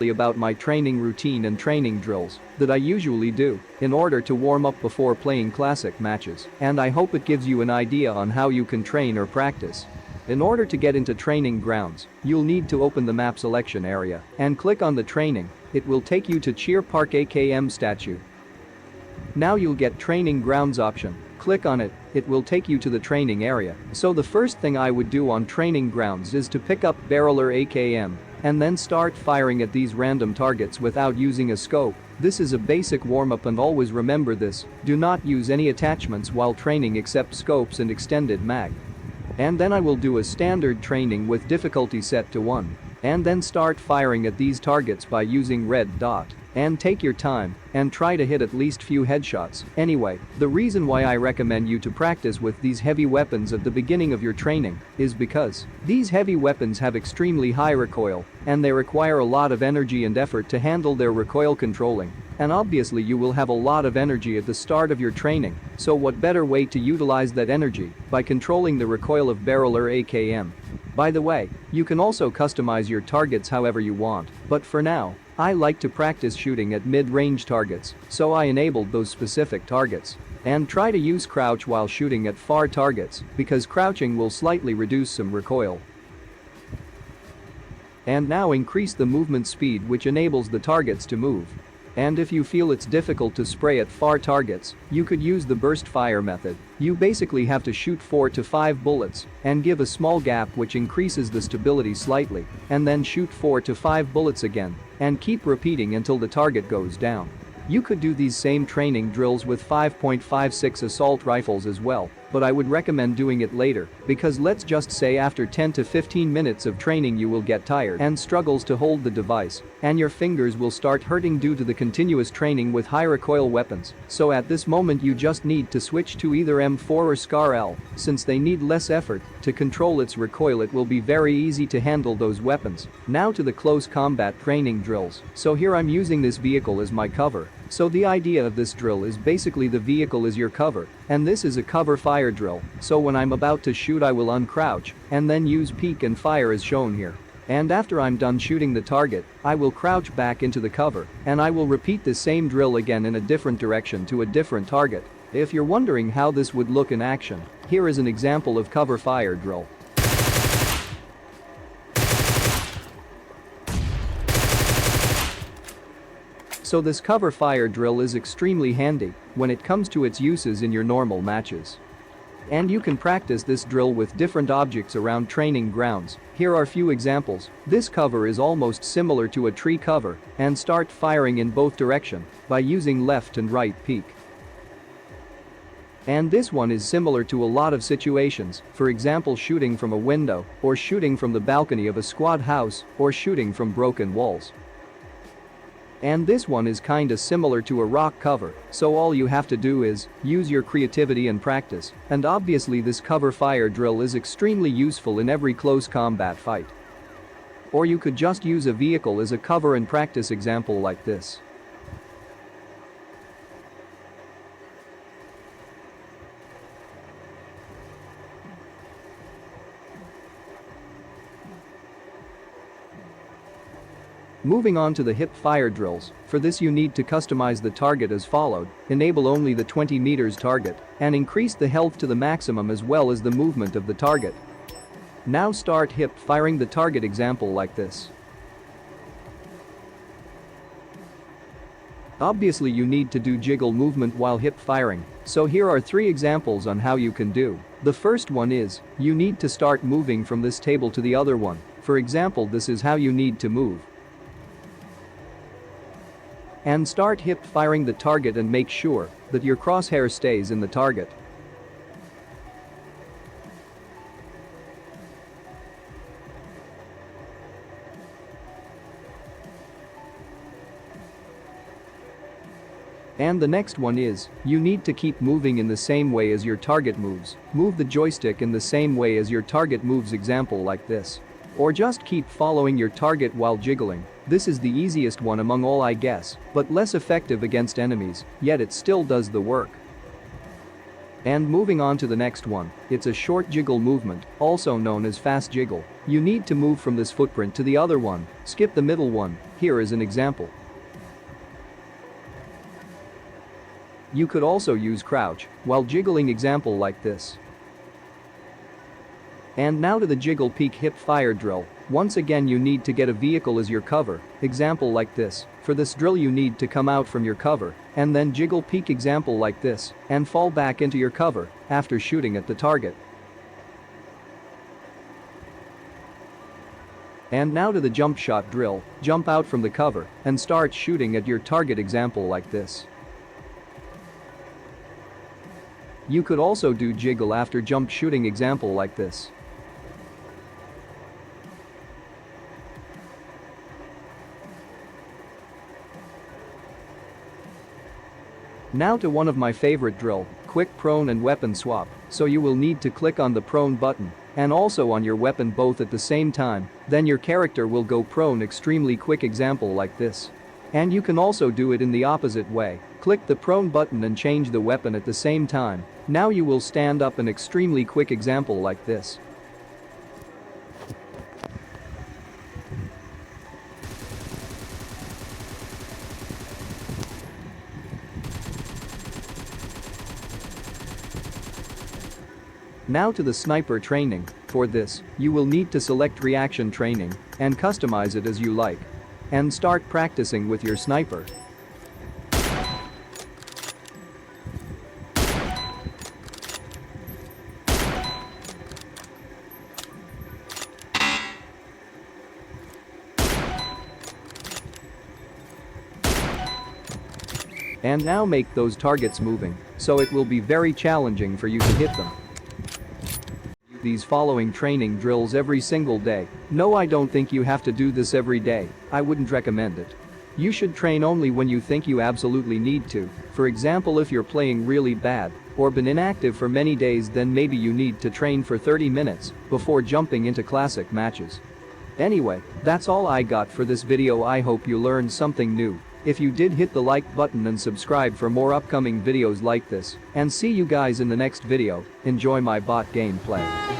about my training routine and training drills that I usually do in order to warm up before playing classic matches, and I hope it gives you an idea on how you can train or practice. In order to get into training grounds, you'll need to open the map selection area and click on the training. It will take you to Cheer Park AKM statue. Now you'll get training grounds option. Click on it, it will take you to the training area. So the first thing I would do on training grounds is to pick up barreler AKM and then start firing at these random targets without using a scope. This is a basic warm-up, and always remember this, do not use any attachments while training except scopes and extended mag. And then I will do a standard training with difficulty set to 1. And then start firing at these targets by using red dot. And take your time and try to hit at least few headshots. Anyway, the reason why I recommend you to practice with these heavy weapons at the beginning of your training is because these heavy weapons have extremely high recoil and they require a lot of energy and effort to handle their recoil controlling. And obviously you will have a lot of energy at the start of your training, so what better way to utilize that energy by controlling the recoil of barreler AKM. By the way, you can also customize your targets however you want, but for now, I like to practice shooting at mid-range targets, so I enabled those specific targets. And try to use crouch while shooting at far targets, because crouching will slightly reduce some recoil. And now increase the movement speed, which enables the targets to move. And if you feel it's difficult to spray at far targets, you could use the burst fire method. You basically have to shoot 4 to 5 bullets and give a small gap which increases the stability slightly, and then shoot 4 to 5 bullets again and keep repeating until the target goes down. You could do these same training drills with 5.56 assault rifles as well, but I would recommend doing it later, because let's just say after 10 to 15 minutes of training you will get tired and struggles to hold the device, and your fingers will start hurting due to the continuous training with high recoil weapons. So at this moment you just need to switch to either M4 or SCAR L, since they need less effort to control its recoil. It will be very easy to handle those weapons. Now to the close combat training drills. So here I'm using this vehicle as my cover. So the idea of this drill is basically the vehicle is your cover, and this is a cover fire drill, so when I'm about to shoot I will uncrouch and then use peek and fire as shown here. And after I'm done shooting the target, I will crouch back into the cover and I will repeat the same drill again in a different direction to a different target. If you're wondering how this would look in action, here is an example of cover fire drill. So this cover fire drill is extremely handy when it comes to its uses in your normal matches. And you can practice this drill with different objects around training grounds. Here are few examples. This cover is almost similar to a tree cover, and start firing in both directions by using left and right peek. And this one is similar to a lot of situations, for example shooting from a window, or shooting from the balcony of a squad house, or shooting from broken walls. And this one is kinda similar to a rock cover, so all you have to do is use your creativity and practice, and obviously this cover fire drill is extremely useful in every close combat fight. Or you could just use a vehicle as a cover and practice example like this. Moving on to the hip fire drills. For this you need to customize the target as followed: enable only the 20 meters target and increase the health to the maximum as well as the movement of the target. Now start hip firing the target example like this. Obviously you need to do jiggle movement while hip firing, so here are 3 examples on how you can do. The first one is, you need to start moving from this table to the other one. For example, this is how you need to move. And start hip firing the target and make sure that your crosshair stays in the target. And the next one is, you need to keep moving in the same way as your target moves. Move the joystick in the same way as your target moves, example like this. Or just keep following your target while jiggling. This is the easiest one among all, I guess, but less effective against enemies, yet it still does the work. And moving on to the next one, it's a short jiggle movement, also known as fast jiggle. You need to move from this footprint to the other one, skip the middle one, Here is an example. You could also use crouch while jiggling, example like this. And now to the jiggle peek hip fire drill. Once again you need to get a vehicle as your cover, example like this. For this drill you need to come out from your cover and then jiggle peek, example like this, and fall back into your cover after shooting at the target. And now to the jump shot drill, jump out from the cover and start shooting at your target, example like this. You could also do jiggle after jump shooting, example like this. Now to one of my favorite drill, quick prone and weapon swap. So you will need to click on the prone button and also on your weapon both at the same time, then your character will go prone extremely quick, example like this. And you can also do it in the opposite way. Click the prone button and change the weapon at the same time. Now you will stand up an extremely quick, example like this. Now to the sniper training. For this, you will need to select reaction training and customize it as you like. And start practicing with your sniper. And now make those targets moving, so it will be very challenging for you to hit them. These following training drills every single day. No, I don't think you have to do this every day. I wouldn't recommend it. You should train only when you think you absolutely need to. For example, if you're playing really bad or been inactive for many days, then maybe you need to train for 30 minutes before jumping into classic matches. Anyway, that's all I got for this video. I hope you learned something new. If you did, hit the like button and subscribe for more upcoming videos like this. And see you guys in the next video. Enjoy my bot gameplay.